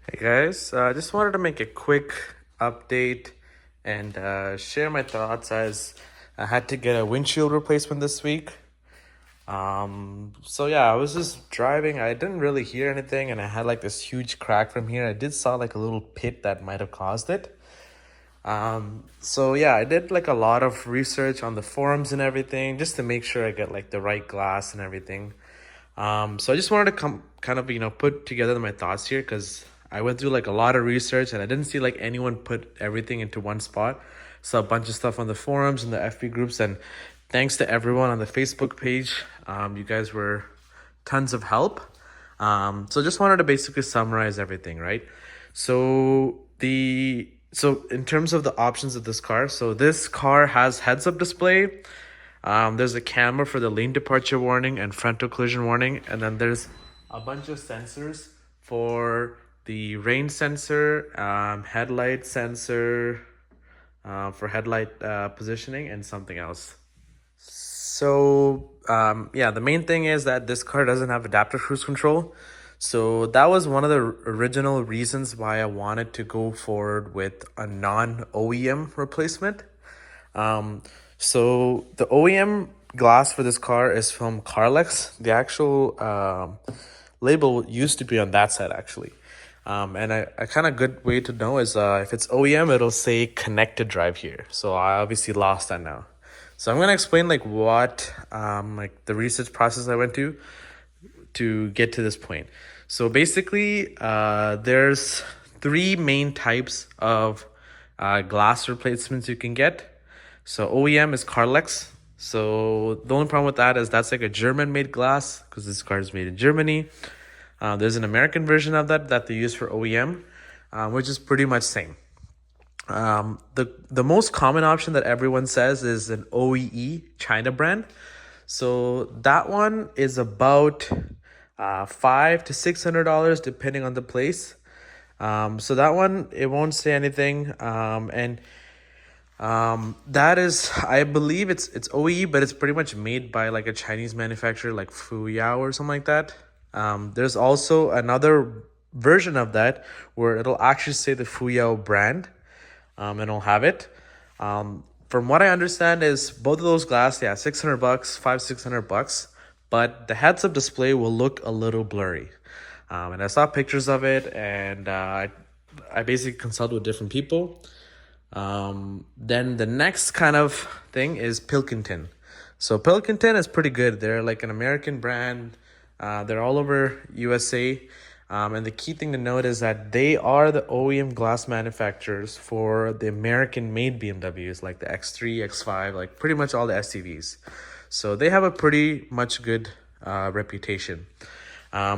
Hey guys, I just wanted to make a quick update and share my thoughts as I had to get a windshield replacement this week. So yeah, I was just driving. I didn't really hear anything, and I had like this huge crack from here. I did saw like a little pit that might have caused it. So yeah, I did like a lot of research on the forums and everything just to make sure I get like the right glass and everything. So I just wanted to come kind of, put together my thoughts here because I went through like a lot of research and I didn't see like anyone put everything into one spot. Saw a bunch of stuff on the forums and the FB groups, and thanks to everyone on the Facebook page. You guys were tons of help. So just wanted to basically summarize everything, right? So in terms of the options of this car, so this car has heads-up display. There's a camera for the lane departure warning and frontal collision warning, and then there's a bunch of sensors for the rain sensor, headlight sensor, for headlight positioning, and something else. So yeah, the main thing is that this car doesn't have adaptive cruise control. So that was one of the original reasons why I wanted to go forward with a non-OEM replacement. So the OEM glass for this car is from Carlex. The actual label used to be on that side actually. And a kind of good way to know is if it's OEM, it'll say connected drive here. So I obviously lost that now. So I'm gonna explain like what like the research process I went to get to this point. So basically, there's three main types of glass replacements you can get. So OEM is Carlex. So the only problem with that is that's like a German-made glass because this car is made in Germany. There's an American version of that they use for OEM, which is pretty much same. The most common option that everyone says is an OEE China brand. So that one is about $500 to $600 depending on the place. So that one, it won't say anything. That is, I believe it's OE, but it's pretty much made by like a Chinese manufacturer like Fuyao or something like that. There's also another version of that where it'll actually say the Fuyao brand, and it'll have it. From what I understand is both of those glass, yeah, $600, $600, but the heads-up display will look a little blurry. And I saw pictures of it, and I basically consulted with different people. Then the next kind of thing is Pilkington. So Pilkington is pretty good. They're like an American brand. They're all over USA. And the key thing to note is that they are the OEM glass manufacturers for the American-made BMWs, like the X3, X5, like pretty much all the SUVs. So they have a pretty much good reputation.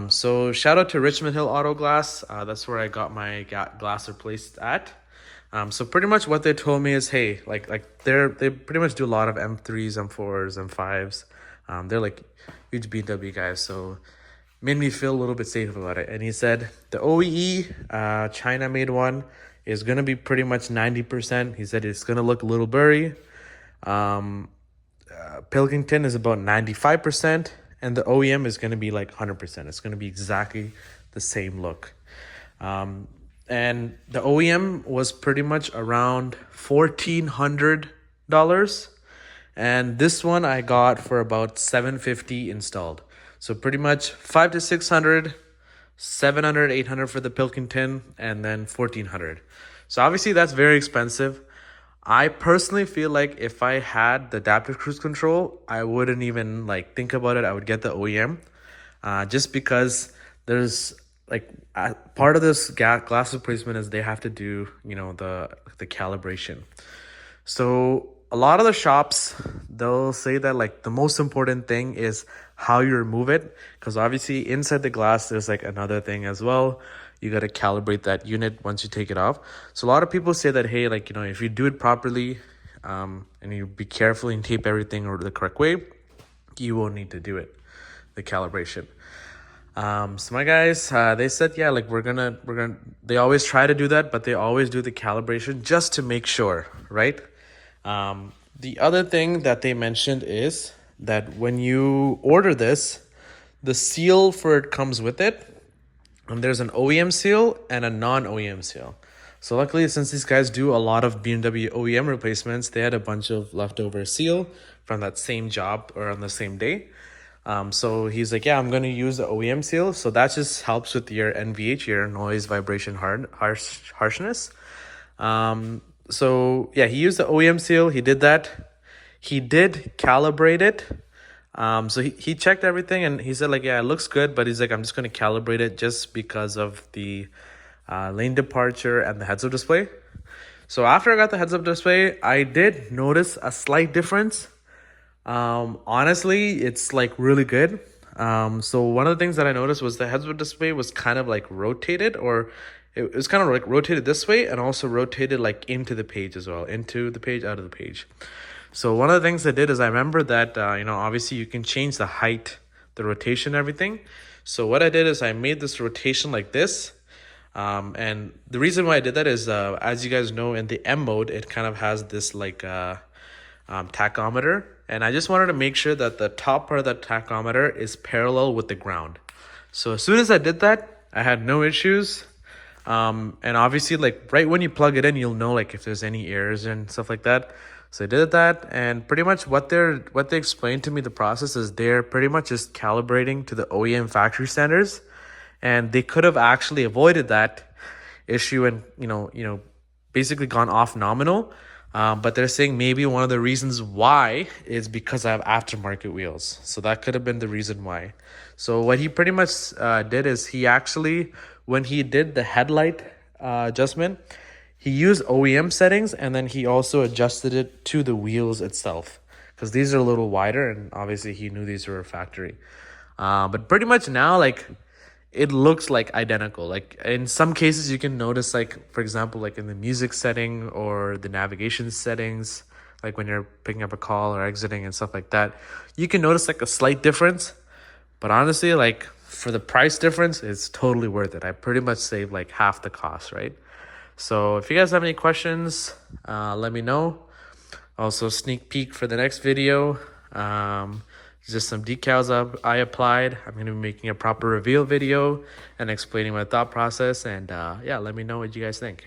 So shout out to Richmond Hill Auto Glass. That's where I got my glass replaced at. So pretty much what they told me is, hey, like they pretty much do a lot of M3s, M4s, M5s. They're like huge BMW guys, so made me feel a little bit safe about it. And he said the OEE China made one is gonna be pretty much 90%. He said it's gonna look a little blurry. Pilkington is about 95%, and the OEM is gonna be like 100%. It's gonna be exactly the same look. And the OEM was pretty much around $1,400, and this one I got for about $750 installed. So pretty much 500 to 600, 700, 800 for the Pilkington, and then 1,400. So obviously that's very expensive. I personally feel like if I had the adaptive cruise control, I wouldn't even like think about it. I would get the OEM, just because there's like part of this glass replacement is they have to do the calibration. So a lot of the shops, they'll say that like the most important thing is how you remove it, because obviously inside the glass there's like another thing as well. You got to calibrate that unit once you take it off. So a lot of people say that, hey, like, if you do it properly, and you be careful and tape everything or the correct way, you won't need to do it, the calibration. So my guys, they said, yeah, like we're gonna, they always try to do that, but they always do the calibration just to make sure, right? The other thing that they mentioned is that when you order this, the seal for it comes with it. And there's an OEM seal and a non-OEM seal. So luckily, since these guys do a lot of BMW OEM replacements, they had a bunch of leftover seal from that same job or on the same day. So he's like, yeah, I'm going to use the OEM seal. So that just helps with your NVH, your noise, vibration, harshness. So yeah, he used the OEM seal. He did that. He did calibrate it. So he checked everything and he said like, yeah, it looks good, but he's like, I'm just going to calibrate it just because of the lane departure and the heads-up display. So after I got the heads-up display, I did notice a slight difference. Honestly, it's like really good. So one of the things that I noticed was the heads-up display was kind of like rotated, or it was kind of like rotated this way and also rotated like into the page as well, into the page, out of the page. So one of the things I did is I remember that, obviously you can change the height, the rotation, everything. So what I did is I made this rotation like this. And the reason why I did that is, as you guys know, in the M mode, it kind of has this like tachometer. And I just wanted to make sure that the top part of that tachometer is parallel with the ground. So as soon as I did that, I had no issues. And obviously, like right when you plug it in, you'll know like if there's any errors and stuff like that. So I did that, and pretty much what they explained to me, the process is they're pretty much just calibrating to the OEM factory standards, and they could have actually avoided that issue and basically gone off nominal. But they're saying maybe one of the reasons why is because I have aftermarket wheels. So that could have been the reason why. So what he pretty much did is he actually, when he did the headlight adjustment, he used OEM settings, and then he also adjusted it to the wheels itself, because these are a little wider, and obviously he knew these were factory. But pretty much now, like, it looks like identical. Like in some cases you can notice, like for example, like in the music setting or the navigation settings, like when you're picking up a call or exiting and stuff like that, you can notice like a slight difference. But honestly, like for the price difference, it's totally worth it. I pretty much saved like half the cost, right? So if you guys have any questions, let me know. Also, sneak peek for the next video. Just some decals I applied. I'm going to be making a proper reveal video and explaining my thought process. And yeah, let me know what you guys think.